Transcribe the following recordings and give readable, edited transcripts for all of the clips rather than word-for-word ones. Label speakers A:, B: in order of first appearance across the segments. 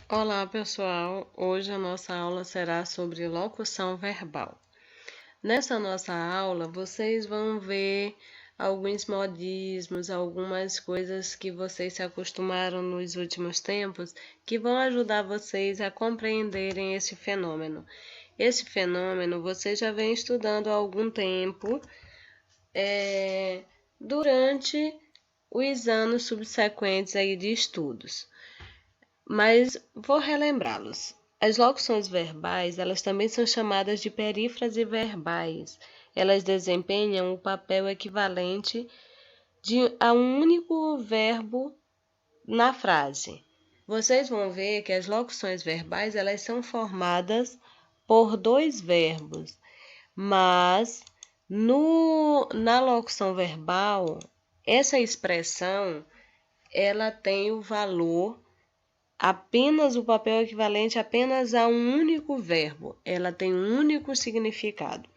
A: Olá, pessoal! Hoje a nossa aula será sobre locução verbal. Nessa nossa aula, vocês vão ver alguns modismos, algumas coisas que vocês se acostumaram nos últimos tempos, que vão ajudar vocês a compreenderem esse fenômeno. Esse fenômeno você já vem estudando há algum tempo, durante os anos subsequentes aí de estudos. Mas vou relembrá-los. As locuções verbais, elas também são chamadas de perífrase verbais. Elas desempenham o papel equivalente a um único verbo na frase. Vocês vão ver que as locuções verbais, elas são formadas por dois verbos, mas na locução verbal, essa expressão, ela tem o valor apenas o papel equivalente apenas a um único verbo. Ela tem um único significado.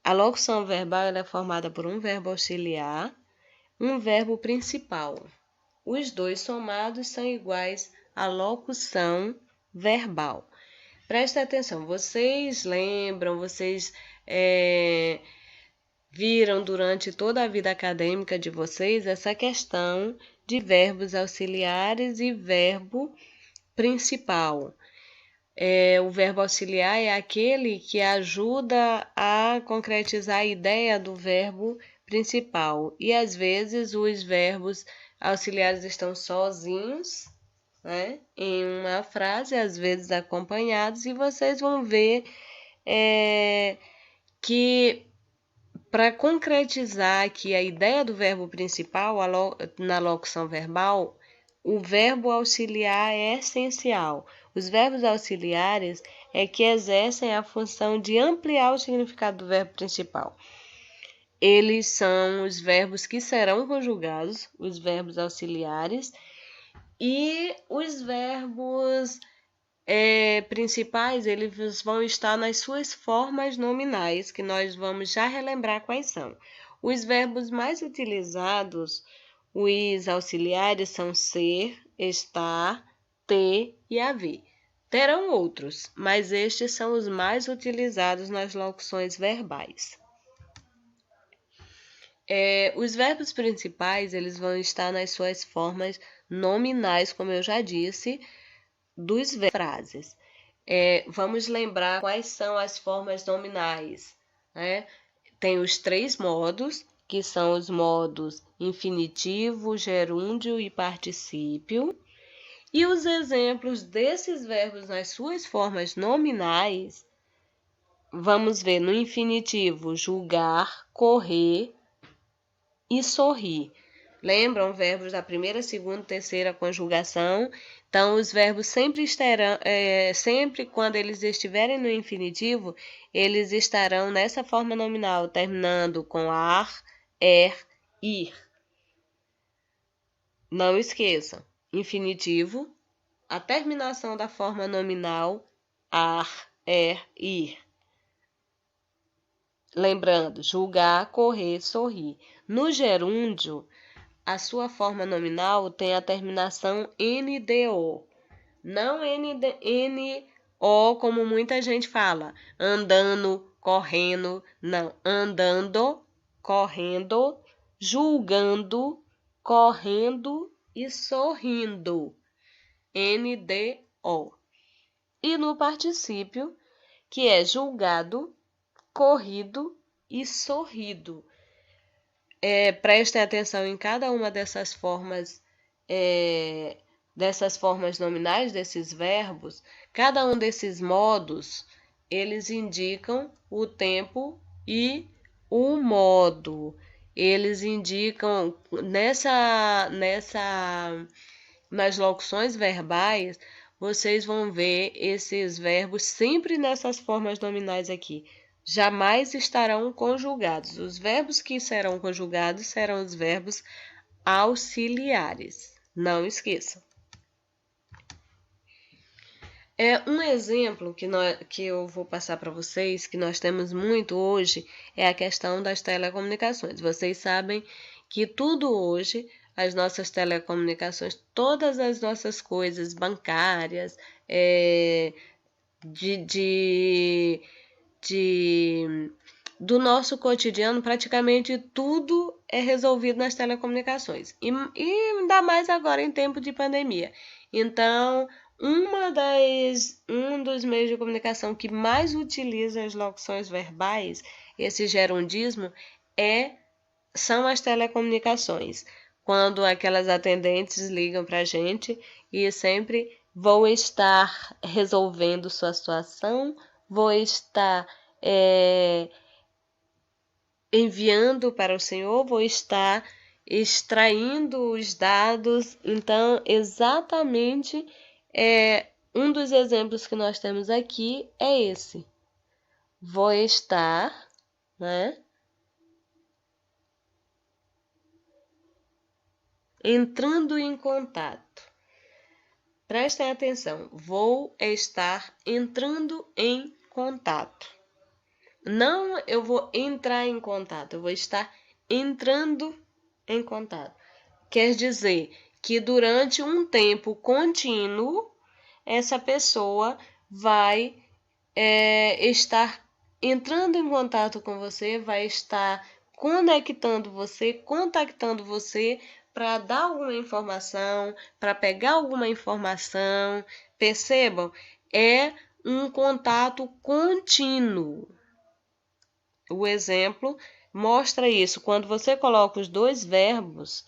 A: A locução verbal ela é formada por um verbo auxiliar, um verbo principal. Os dois somados são iguais à locução verbal. Presta atenção, vocês lembram, vocês viram durante toda a vida acadêmica de vocês essa questão de verbos auxiliares e verbo principal. O verbo auxiliar é aquele que ajuda a concretizar a ideia do verbo principal. E às vezes os verbos auxiliares estão sozinhos, né, em uma frase, às vezes acompanhados, e vocês vão ver que para concretizar aqui a ideia do verbo principal na locução verbal, o verbo auxiliar é essencial. Os verbos auxiliares é que exercem a função de ampliar o significado do verbo principal. Eles são os verbos que serão conjugados, os verbos auxiliares, e os verbos principais, eles vão estar nas suas formas nominais, que nós vamos já relembrar quais são. Os verbos mais utilizados, os auxiliares, são ser, estar, ter e haver. Terão outros, mas estes são os mais utilizados nas locuções verbais. Os verbos principais, eles vão estar nas suas formas nominais, como eu já disse, dos frases. Vamos lembrar quais são as formas nominais, né? Tem os três modos, que são os modos infinitivo, gerúndio e particípio. E os exemplos desses verbos nas suas formas nominais, vamos ver no infinitivo: julgar, correr e sorrir. Lembram verbos da primeira, segunda, terceira conjugação? Então, os verbos sempre estarão, sempre quando eles estiverem no infinitivo, eles estarão nessa forma nominal, terminando com ar, ir. Não esqueçam, infinitivo, a terminação da forma nominal, ar, ir. Lembrando, julgar, correr, sorrir. No gerúndio, a sua forma nominal tem a terminação NDO. Não NO, como muita gente fala. Andando, correndo. Não. Andando, correndo, julgando, correndo e sorrindo. NDO. E no particípio, que é julgado, corrido e sorrido. Prestem atenção em cada uma dessas formas nominais, desses verbos. Cada um desses modos, eles indicam o tempo e o modo. Eles indicam nas locuções verbais, vocês vão ver esses verbos sempre nessas formas nominais aqui. Jamais estarão conjugados. Os verbos que serão conjugados serão os verbos auxiliares. Não esqueçam. Um exemplo que eu vou passar para vocês, que nós temos muito hoje, é a questão das telecomunicações. Vocês sabem que tudo hoje, as nossas telecomunicações, todas as nossas coisas bancárias, é, de, de, de do nosso cotidiano, praticamente tudo é resolvido nas telecomunicações. E ainda mais agora em tempo de pandemia. Então, um dos meios de comunicação que mais utiliza as locuções verbais, esse gerundismo, são as telecomunicações. Quando aquelas atendentes ligam para a gente e sempre vou estar resolvendo sua situação, vou estar enviando para o senhor, vou estar extraindo os dados. Então, exatamente um dos exemplos que nós temos aqui é esse. Vou estar, né, entrando em contato. Prestem atenção, vou estar entrando em contato. Não eu vou entrar em contato, eu vou estar entrando em contato. Quer dizer que durante um tempo contínuo, essa pessoa vai estar entrando em contato com você, vai estar conectando você, contactando você para dar alguma informação, para pegar alguma informação. Percebam? É um contato contínuo. O exemplo mostra isso. Quando você coloca os dois verbos,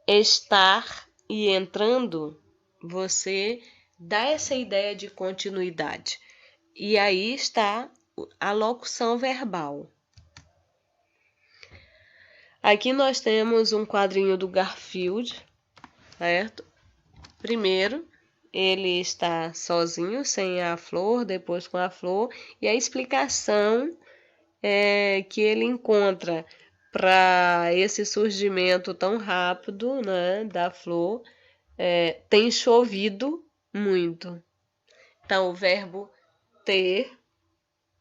A: estar e entrando, você dá essa ideia de continuidade. E aí está a locução verbal. Aqui nós temos um quadrinho do Garfield, certo? Primeiro, ele está sozinho, sem a flor, depois com a flor, e a explicação que ele encontra para esse surgimento tão rápido, né, da flor, tem chovido muito. Então, o verbo ter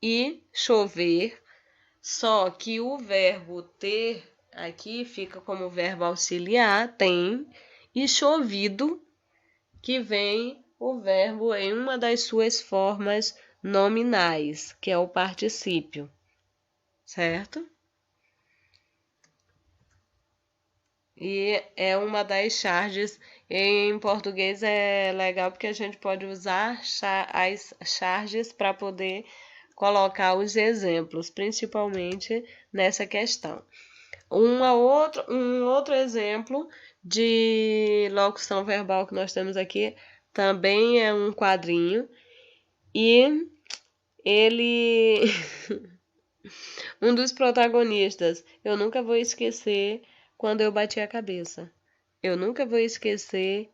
A: e chover, só que o verbo ter aqui fica como verbo auxiliar, tem, e chovido, que vem o verbo em uma das suas formas nominais, que é o particípio, certo? E é uma das charges. Em português é legal porque a gente pode usar as charges para poder colocar os exemplos, principalmente nessa questão. Um outro exemplo de locução verbal que nós temos aqui também é um quadrinho e ele um dos protagonistas, eu nunca vou esquecer quando eu bati a cabeça. Eu nunca vou esquecer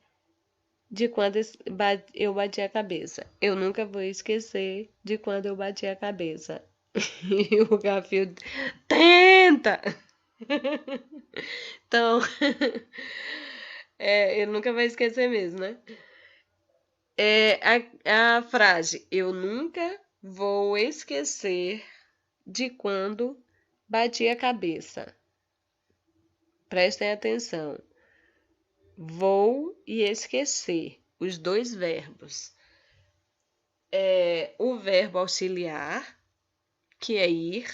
A: de quando eu bati a cabeça. Eu nunca vou esquecer de quando eu bati a cabeça. E o Garfield tenta! Então, ele nunca vai esquecer mesmo, né? A frase, eu nunca vou esquecer de quando bati a cabeça. Prestem atenção. Vou e esquecer, os dois verbos. O verbo auxiliar, que é ir,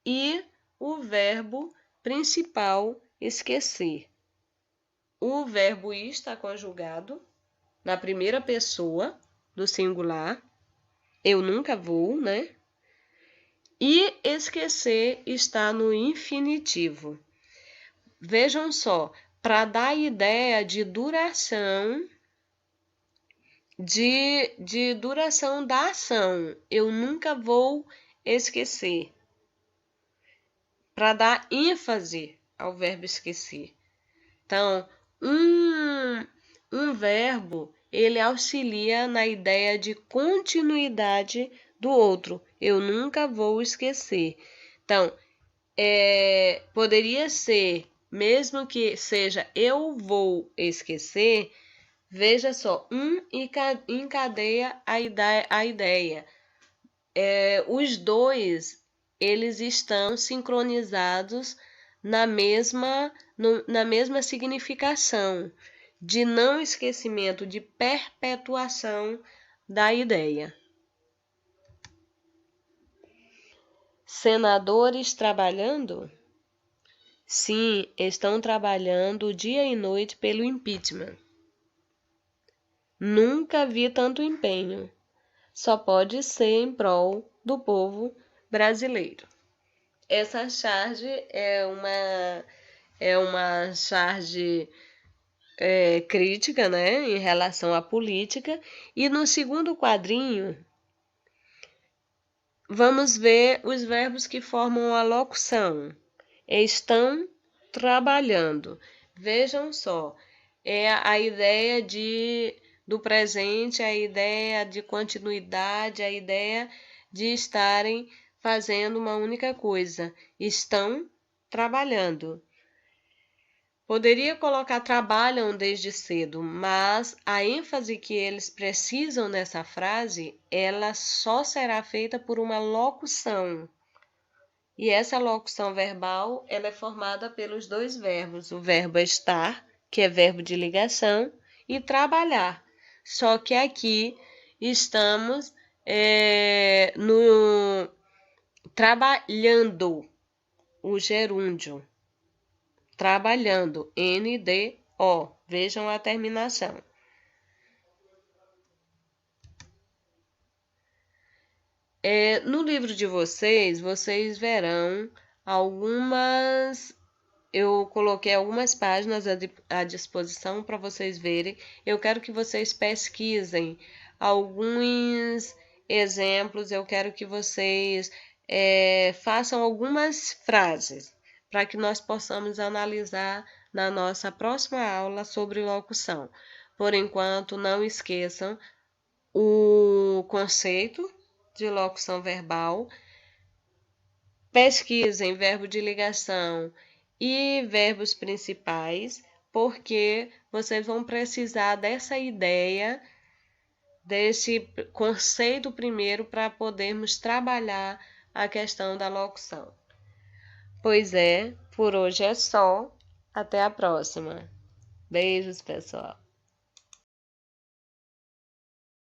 A: e o verbo principal, esquecer. O verbo ir está conjugado na primeira pessoa do singular, eu nunca vou, né? E esquecer está no infinitivo. Vejam só, para dar a ideia de duração, de duração da ação, eu nunca vou esquecer. Para dar ênfase ao verbo esquecer. Então, um verbo, ele auxilia na ideia de continuidade do outro. Eu nunca vou esquecer. Então, poderia ser, mesmo que seja eu vou esquecer, veja só, encadeia a ideia. Os dois, eles estão sincronizados na mesma na mesma significação de não esquecimento, de perpetuação da ideia. Senadores trabalhando? Sim, estão trabalhando dia e noite pelo impeachment. Nunca vi tanto empenho. Só pode ser em prol do povo brasileiro. Essa charge é uma charge crítica, né, em relação à política. E no segundo quadrinho, vamos ver os verbos que formam a locução. Estão trabalhando. Vejam só, é a ideia do presente, a ideia de continuidade, a ideia de estarem fazendo uma única coisa. Estão trabalhando. Poderia colocar trabalham desde cedo, mas a ênfase que eles precisam nessa frase, ela só será feita por uma locução. E essa locução verbal, ela é formada pelos dois verbos, o verbo estar, que é verbo de ligação, e trabalhar. Só que aqui estamos no trabalhando, o gerúndio. Trabalhando, NDO. Vejam a terminação. No livro de vocês verão algumas. Eu coloquei algumas páginas à disposição para vocês verem. Eu quero que vocês pesquisem alguns exemplos. Eu quero que vocês façam algumas frases para que nós possamos analisar na nossa próxima aula sobre locução. Por enquanto, não esqueçam o conceito de locução verbal, pesquisem verbo de ligação e verbos principais, porque vocês vão precisar dessa ideia, desse conceito primeiro para podermos trabalhar a questão da locução. Pois por hoje é só. Até a próxima. Beijos, pessoal.